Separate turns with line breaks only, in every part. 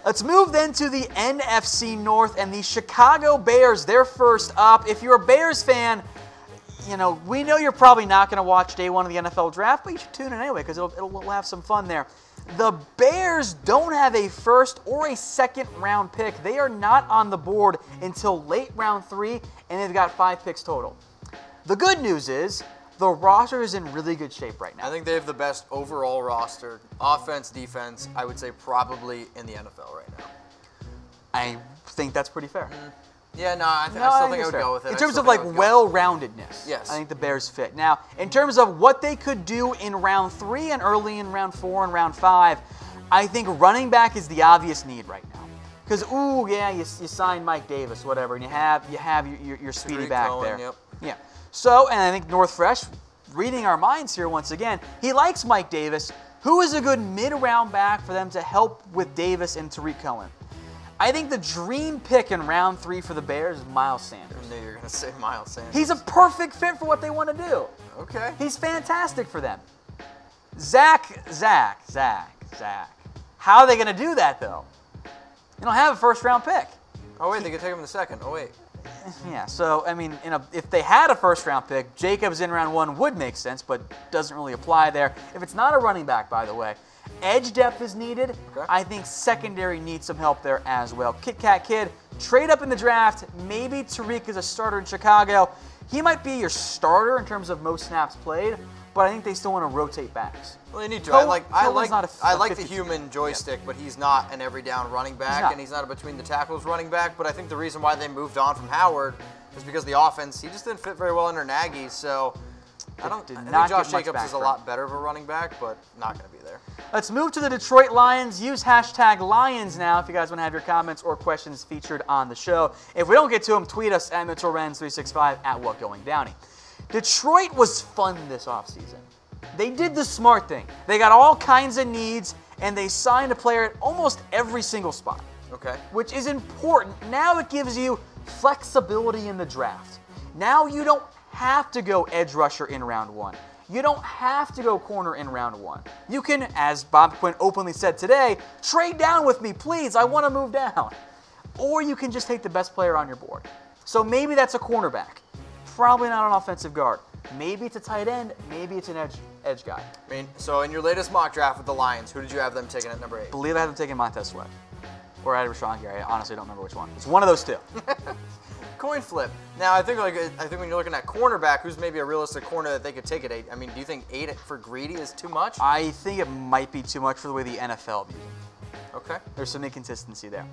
Let's move then to the NFC North and the Chicago Bears. They're first up. If you're a Bears fan, we know you're probably not going to watch day one of the NFL draft, but you should tune in anyway because we'll have some fun there. The Bears don't have a first or a second round pick. They are not on the board until late round 3, and they've got 5 picks total. The good news is the roster is in really good shape right now.
I think they have the best overall roster, offense, defense, I would say probably in the NFL right now.
I think that's pretty fair.
Yeah, I still think I would go with it.
In terms of well-roundedness,
yes.
I think the Bears fit. Now, in terms of what they could do in round 3 and early in round 4 and round 5, I think running back is the obvious need right now. Because, you signed Mike Davis, whatever, and you have your speedy back there.
Yep.
Yeah. So, and I think North Fresh, reading our minds here once again, he likes Mike Davis, who is a good mid-round back for them to help with Davis and Tariq Cohen. I think the dream pick in round 3 for the Bears is Miles Sanders.
I knew you were going to say Miles Sanders.
He's a perfect fit for what they want to do.
Okay.
He's fantastic for them. Zach. How are they going to do that, though? They don't have a first-round pick.
Oh, wait, they could take him in the second. Oh, wait.
Yeah, so, if they had a first-round pick, Jacobs in round 1 would make sense, but doesn't really apply there. If it's not a running back, by the way, edge depth is needed.
Okay.
I think secondary needs some help there as well. Kit Kat Kid, trade up in the draft. Maybe Tariq is a starter in Chicago. He might be your starter in terms of most snaps played, but I think they still want to rotate backs.
Well, they need to. I like the
50.
human joystick, but he's not an every down running back, and he's not a between the tackles running back. But I think the reason why they moved on from Howard is because the offense, he just didn't fit very well under Nagy. So I think Josh Jacobs is a lot better of a running back, but not going to be there.
Let's move to the Detroit Lions. Use hashtag Lions now if you guys want to have your comments or questions featured on the show. If we don't get to them, tweet us at MitchellRens365 at WhatGoingDowney. Detroit was fun this offseason. They did the smart thing. They got all kinds of needs, and they signed a player at almost every single spot.
Okay.
Which is important. Now it gives you flexibility in the draft. Now you don't have to go edge rusher in round 1. You don't have to go corner in round 1. You can, as Bob Quinn openly said today, trade down with me, please. I want to move down. Or you can just take the best player on your board. So maybe that's a cornerback. Probably not an offensive guard. Maybe it's a tight end. Maybe it's an edge guy.
So in your latest mock draft with the Lions, who did you have them taking at number 8?
I believe I had them taking Montez Sweat. Or I had Rashawn Gary. I honestly don't remember which one. It's one of those two.
Coin flip. Now, I think when you're looking at cornerback, who's maybe a realistic corner that they could take at 8? Do you think 8 for Greedy is too much?
I think it might be too much for the way the NFL views it.
Okay.
There's some inconsistency there.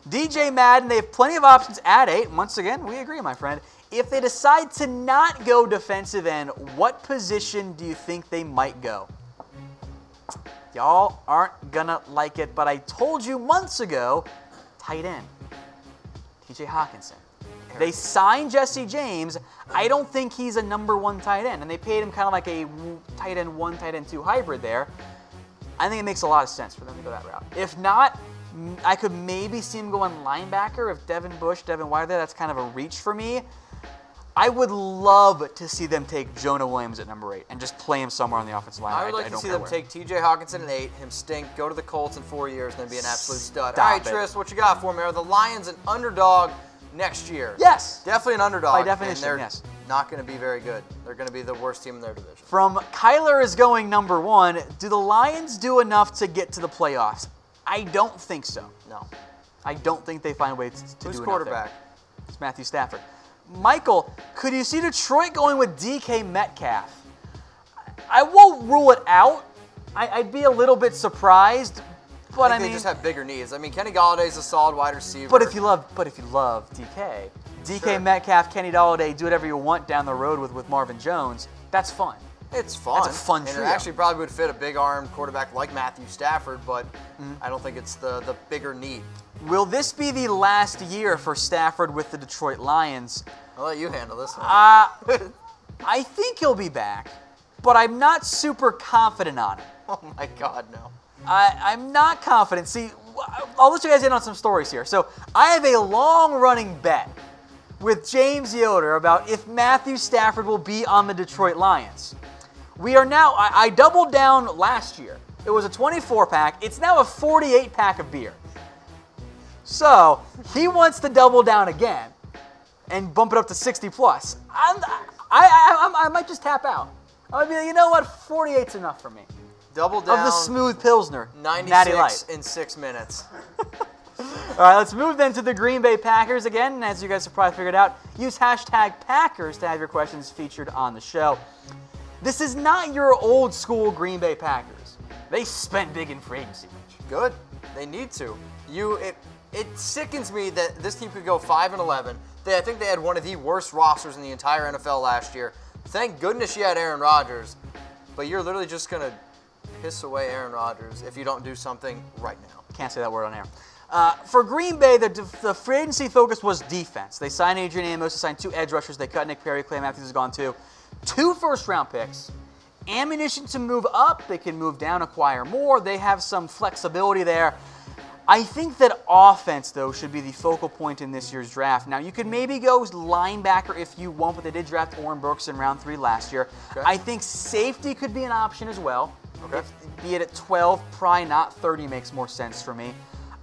DJ Madden, they have plenty of options at 8. Once again, we agree, my friend. If they decide to not go defensive end, what position do you think they might go? Y'all aren't gonna like it, but I told you months ago, tight end. TJ Hawkinson. They signed Jesse James. I don't think he's a number 1 tight end, and they paid him kind of like a tight end 1, tight end 2 hybrid there. I think it makes a lot of sense for them to go that route. If not, I could maybe see him going linebacker. If Devin White are there, that's kind of a reach for me. I would love to see them take Jonah Williams at number 8 and just play him somewhere on the offensive line.
I would like to see them take TJ Hawkinson at 8, him stink, go to the Colts in 4 years, and then be an absolute stud. All right, Tris, what you got for me? Are the Lions an underdog next year?
Yes.
Definitely an underdog.
By definition,
and they're
yes.
not going to be very good. They're going to be the worst team in their division.
From Kyler is going number 1, do the Lions do enough to get to the playoffs? I don't think so.
No.
I don't think they find ways to do enough.
Who's quarterback?
It's Matthew Stafford. Michael, could you see Detroit going with DK Metcalf? I won't rule it out. I'd be a little bit surprised, but
I think they just have bigger needs. Kenny Galladay's a solid wide receiver.
But if you love DK,
sure.
Metcalf, Kenny Galladay, do whatever you want down the road with Marvin Jones. That's fun.
It's fun.
That's a fun trio.
And it actually probably would fit a big-armed quarterback like Matthew Stafford, but I don't think it's the bigger need.
Will this be the last year for Stafford with the Detroit Lions?
I'll let you handle this one.
I think he'll be back, but I'm not super confident on it.
Oh, my God, no.
I'm not confident. See, I'll let you guys in on some stories here. So I have a long-running bet with James Yoder about if Matthew Stafford will be on the Detroit Lions. We are now, I doubled down last year. It was a 24-pack. It's now a 48-pack of beer. So he wants to double down again and bump it up to 60 plus. I might just tap out. I might be like, you know what, 48's enough for me.
Double down.
Of the smooth Pilsner.
96 in 6 minutes.
All right, let's move then to the Green Bay Packers again. And as you guys have probably figured out, use hashtag Packers to have your questions featured on the show. This is not your old school Green Bay Packers. They spent big in free agency.
Good. They need to. It sickens me that this team could go 5-11. I think they had one of the worst rosters in the entire NFL last year. Thank goodness you had Aaron Rodgers, but you're literally just going to piss away Aaron Rodgers if you don't do something right now.
Can't say that word on air. For Green Bay, the free agency focus was defense. They signed Adrian Amos, they signed 2 edge rushers, they cut Nick Perry, Clay Matthews is gone too. 2 first-round picks. Ammunition to move up, they can move down, acquire more. They have some flexibility there. I think that offense, though, should be the focal point in this year's draft. Now, you could maybe go linebacker if you want, but they did draft Oren Burks in round 3 last year. Okay. I think safety could be an option as well. Okay. Be it at 12, probably not. 30 makes more sense for me.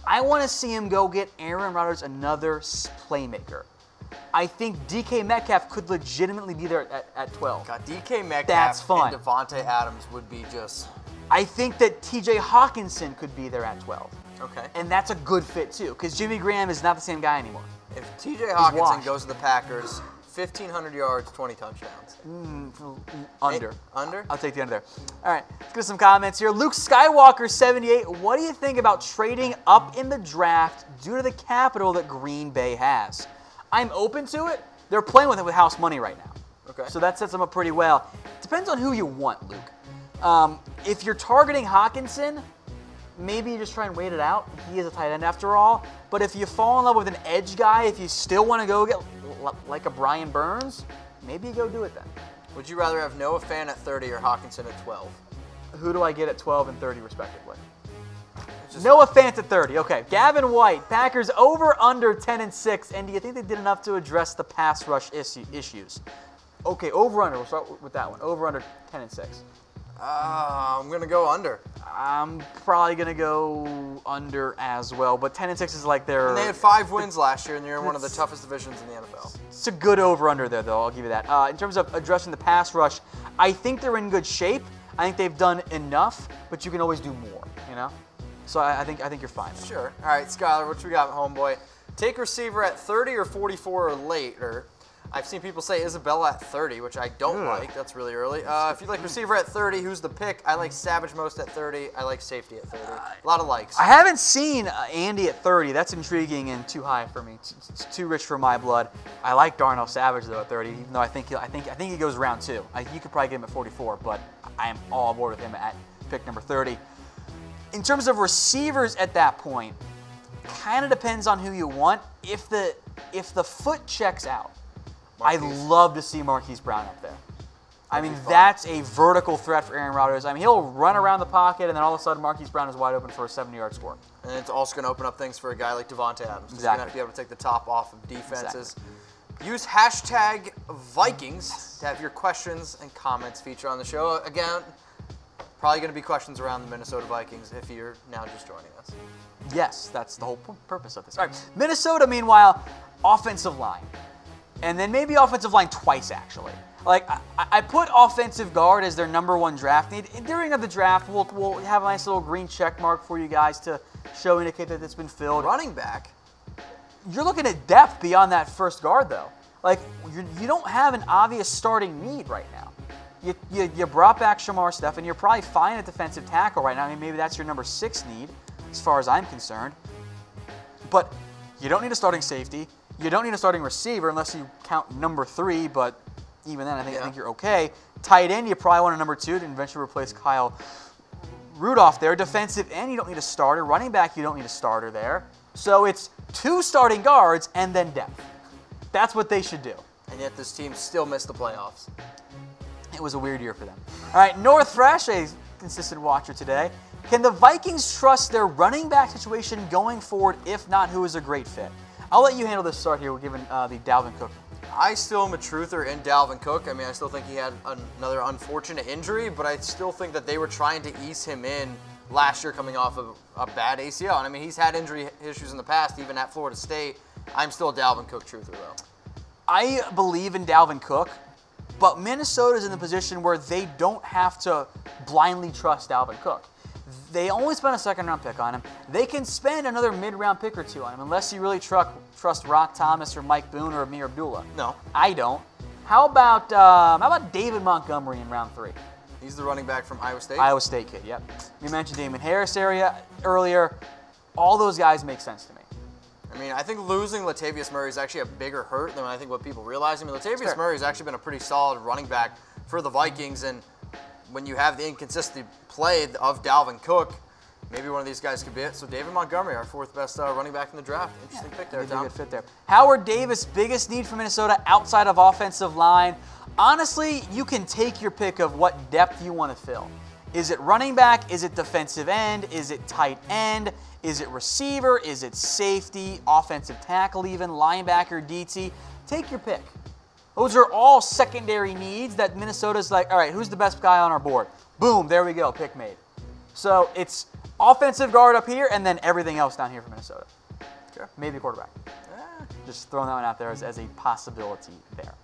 I want to see him go get Aaron Rodgers another playmaker. I think DK Metcalf could legitimately be there at 12.
God, DK Metcalf
That's fun.
and Devontae Adams would be just...
I think that TJ Hawkinson could be there at 12.
Okay.
And that's a good fit, too, because Jimmy Graham is not the same guy anymore.
If TJ Hawkinson goes to the Packers, 1,500 yards, 20 touchdowns.
Under.
Under?
I'll take the under there. All right, let's get some comments here. Luke Skywalker, 78. What do you think about trading up in the draft due to the capital that Green Bay has? I'm open to it. They're playing with it with house money right now.
Okay.
So that sets them up pretty well. Depends on who you want, Luke. If you're targeting Hawkinson, maybe you just try and wait it out. He is a tight end after all. But if you fall in love with an edge guy, if you still want to go get like a Brian Burns, maybe you go do it then.
Would you rather have Noah Fant at 30 or Hawkinson at 12?
Who do I get at 12 and 30 respectively? Noah Fant at 30. Okay. Gavin White, Packers over under 10-6. And do you think they did enough to address the pass rush issues? Okay, over under. We'll start with that one. Over under 10-6.
I'm going to go under.
I'm probably going to go under as well, but 10-6 is like their...
And they had 5 wins last year, and they're in one of the toughest divisions in the NFL.
It's a good over-under there, though. I'll give you that. In terms of addressing the pass rush, I think they're in good shape. I think they've done enough, but you can always do more, you know? So I think you're fine.
Sure. All right, Skyler, what you got, homeboy? Take receiver at 30 or 44 or later. I've seen people say Isabella at 30, which I don't like. That's really early. If you like receiver at 30, who's the pick? I like Savage most at 30. I like safety at 30. A lot of likes.
I haven't seen Andy at 30. That's intriguing and too high for me. It's too rich for my blood. I like Darnell Savage though at 30, even though I think he goes round 2. You could probably get him at 44, but I am all aboard with him at pick number 30. In terms of receivers at that point, kind of depends on who you want. If the foot checks out. I'd love to see Marquise Brown up there. I mean, that's a vertical threat for Aaron Rodgers. I mean, he'll run around the pocket, and then all of a sudden Marquise Brown is wide open for a 70-yard score.
And it's also going to open up things for a guy like Devontae Adams.
Exactly.
He's going to be able to take the top off of defenses. Exactly. Use hashtag Vikings to have your questions and comments featured on the show. Again, probably going to be questions around the Minnesota Vikings if you're now just joining us.
Yes, that's the whole purpose of this. All right, Minnesota, meanwhile, offensive line. And then maybe offensive line twice, actually. Like, I put offensive guard as their #1 draft need. During the draft, we'll have a nice little green check mark for you guys to indicate that it's been filled.
Running back.
You're looking at depth beyond that first guard, though. Like, you don't have an obvious starting need right now. You brought back Shamar Stephen. You're probably fine at defensive tackle right now. I mean, maybe that's your #6 need, as far as I'm concerned. But you don't need a starting safety. You don't need a starting receiver unless you count #3, but even then I think you're okay. Tight end, you probably want a #2 to eventually replace Kyle Rudolph there. Defensive end, you don't need a starter. Running back, you don't need a starter there. So it's 2 starting guards and then depth. That's what they should do.
And yet this team still missed the playoffs.
It was a weird year for them. All right, North Fresh, a consistent watcher today. Can the Vikings trust their running back situation going forward? If not, who is a great fit? I'll let you handle this start here. We're giving the Dalvin Cook.
I still am a truther in Dalvin Cook. I mean, I still think he had another unfortunate injury, but I still think that they were trying to ease him in last year coming off of a bad ACL. And I mean, he's had injury issues in the past, even at Florida State. I'm still a Dalvin Cook truther, though.
I believe in Dalvin Cook, but Minnesota's in the position where they don't have to blindly trust Dalvin Cook. They only spent a second-round pick on him. They can spend another mid-round pick or two on him, unless you really trust Rock Thomas or Mike Boone or Amir Abdullah.
No.
I don't. How about David Montgomery in round 3?
He's the running back from Iowa State?
Iowa State kid, yep. We mentioned Damon Harris earlier. All those guys make sense to me.
I mean, I think losing Latavius Murray is actually a bigger hurt than I think what people realize. I mean, Latavius Murray has actually been a pretty solid running back for the Vikings, and when you have the inconsistent play of Dalvin Cook, maybe one of these guys could be it. So David Montgomery, our 4th best running back in the draft. Interesting pick there, Tom.
Good fit there. Howard Davis, biggest need for Minnesota outside of offensive line. Honestly, you can take your pick of what depth you want to fill. Is it running back? Is it defensive end? Is it tight end? Is it receiver? Is it safety, offensive tackle even, linebacker, DT? Take your pick. Those are all secondary needs that Minnesota's like, all right, who's the best guy on our board? Boom, there we go, pick made. So it's offensive guard up here and then everything else down here for Minnesota.
Sure.
Maybe quarterback. Just throwing that one out there as a possibility there.